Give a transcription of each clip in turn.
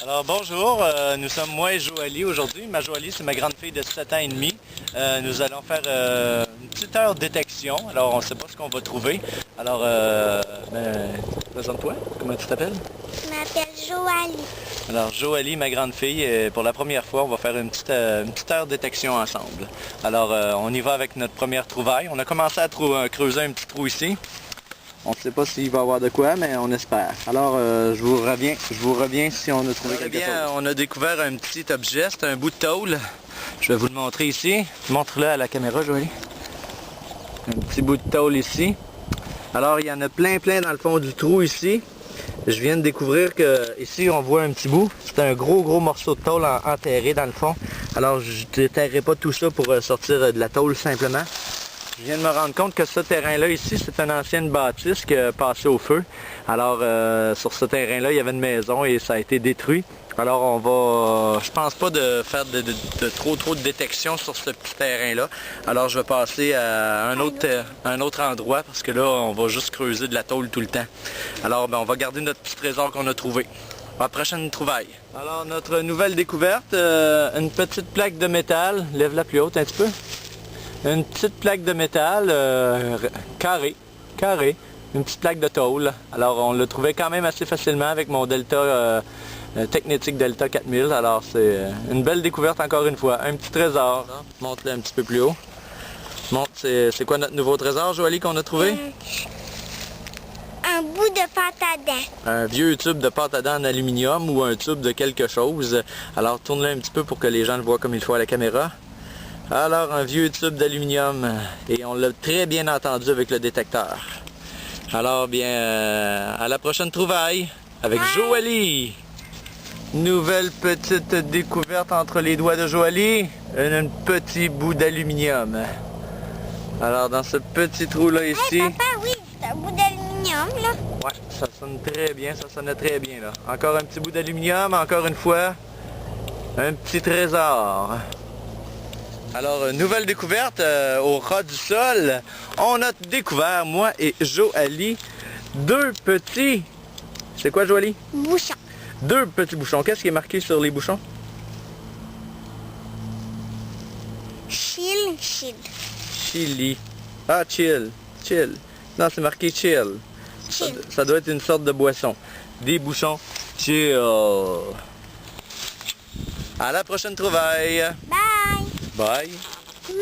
Alors bonjour, nous sommes moi et Joalie aujourd'hui. Ma Joalie, c'est ma grande fille de 7 ans et demi. Nous allons faire une petite heure de détection. Alors on ne sait pas ce qu'on va trouver. Alors, présente-toi, comment tu t'appelles? Je m'appelle Joalie. Alors Joalie, ma grande fille, pour la première fois, on va faire une petite heure de détection ensemble. Alors on y va avec notre première trouvaille. On a commencé à creuser un petit trou ici. On ne sait pas s'il va y avoir de quoi, mais on espère. Alors, je vous reviens si on a trouvé quelque chose. On a découvert un petit objet, c'est un bout de tôle. Je vais vous le montrer ici. Montre-le à la caméra, Joalie. Un petit bout de tôle ici. Alors, il y en a plein dans le fond du trou ici. Je viens de découvrir que ici on voit un petit bout. C'est un gros morceau de tôle enterré dans le fond. Alors, je ne déterrerai pas tout ça pour sortir de la tôle simplement. Je viens de me rendre compte que ce terrain-là ici, c'est une ancienne bâtisse qui a passé au feu. Alors, sur ce terrain-là, il y avait une maison et ça a été détruit. Alors, on va... Je pense pas de faire de trop de détection sur ce petit terrain-là. Alors, je vais passer à un autre endroit parce que là, on va juste creuser de la tôle tout le temps. Alors, on va garder notre petit trésor qu'on a trouvé. À la prochaine trouvaille. Alors, notre nouvelle découverte, une petite plaque de métal. Lève-la plus haute un petit peu. Une petite plaque de métal carrée, une petite plaque de tôle. Alors on l'a trouvé quand même assez facilement avec mon Delta Technetic Delta 4000. Alors c'est une belle découverte encore une fois. Un petit trésor. Montre-le un petit peu plus haut. Montre, c'est quoi notre nouveau trésor, Joalie, qu'on a trouvé? Un bout de pâte à dents. Un vieux tube de pâte à dents en aluminium ou un tube de quelque chose. Alors tourne-le un petit peu pour que les gens le voient comme il faut à la caméra. Alors, un vieux tube d'aluminium, et on l'a très bien entendu avec le détecteur. Alors, bien, à la prochaine trouvaille, avec Joalie. Nouvelle petite découverte entre les doigts de Joalie, un petit bout d'aluminium. Alors, dans ce petit trou-là ici... Hey, papa, oui, c'est un bout d'aluminium, là. Ouais, ça sonne très bien, ça sonnait très bien, là. Encore un petit bout d'aluminium, encore une fois, un petit trésor. Alors, nouvelle découverte au ras du sol. On a découvert, moi et Joalie, deux petits... C'est quoi, Joalie? Bouchon. Deux petits bouchons. Qu'est-ce qui est marqué sur les bouchons? Chill. Chili. Ah, chill. Non, c'est marqué chill. Ça doit être une sorte de boisson. Des bouchons chill. À la prochaine trouvaille. Bye!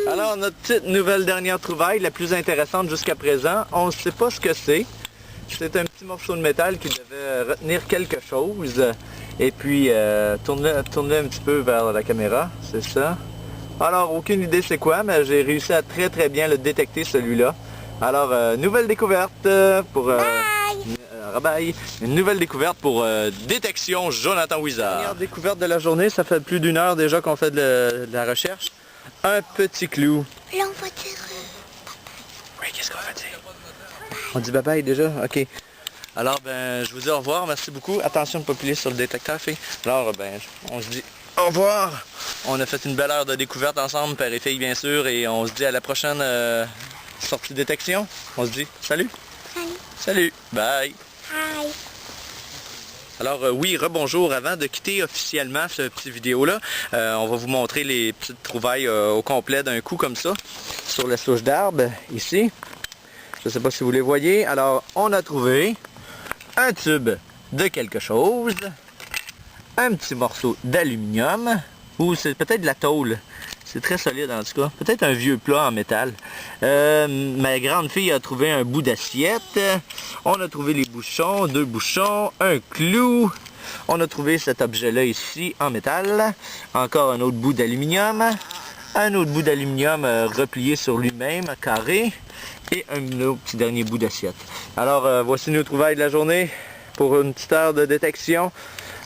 Alors, notre petite nouvelle dernière trouvaille, la plus intéressante jusqu'à présent, on ne sait pas ce que c'est. C'est un petit morceau de métal qui devait retenir quelque chose. Et puis, tourne-le un petit peu vers la caméra, c'est ça. Alors, aucune idée c'est quoi, mais j'ai réussi à très bien le détecter celui-là. Alors, nouvelle découverte pour... Bye! Une nouvelle découverte pour détection Jonathan Wizard. Dernière découverte de la journée, ça fait plus d'une heure déjà qu'on fait de la recherche. Un petit clou. Là, on va dire... Oui, qu'est-ce qu'on va dire? On dit bye bye déjà? Ok. Alors, ben, je vous dis au revoir, merci beaucoup. Attention de ne pas plier sur le détecteur, fille. Alors, ben, on se dit au revoir. On a fait une belle heure de découverte ensemble, père et fille, bien sûr, et on se dit à la prochaine sortie de détection. On se dit salut. Salut. Bye. Hi. Alors oui, rebonjour. Avant de quitter officiellement ce petit vidéo-là, on va vous montrer les petites trouvailles au complet d'un coup comme ça, sur la souche d'arbre, ici. Je ne sais pas si vous les voyez. Alors, on a trouvé un tube de quelque chose, un petit morceau d'aluminium, ou c'est peut-être de la tôle. C'est très solide en tout cas. Peut-être un vieux plat en métal. Ma grande fille a trouvé un bout d'assiette. On a trouvé les bouchons, deux bouchons, un clou. On a trouvé cet objet-là ici en métal. Encore un autre bout d'aluminium. Un autre bout d'aluminium replié sur lui-même, carré. Et un autre petit dernier bout d'assiette. Alors voici nos trouvailles de la journée pour une petite heure de détection.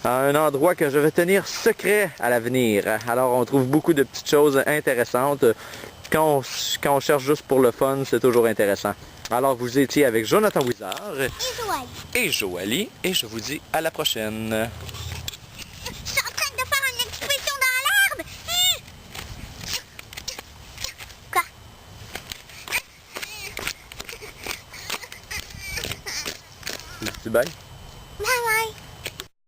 À un endroit que je vais tenir secret à l'avenir. Alors on trouve beaucoup de petites choses intéressantes. Quand on cherche juste pour le fun, c'est toujours intéressant. Alors vous étiez avec Jonathan Wizard et Joalie, et je vous dis à la prochaine. Je suis en train de faire une explosion dans l'arbre. Quoi? Merci, bye. Bye bye.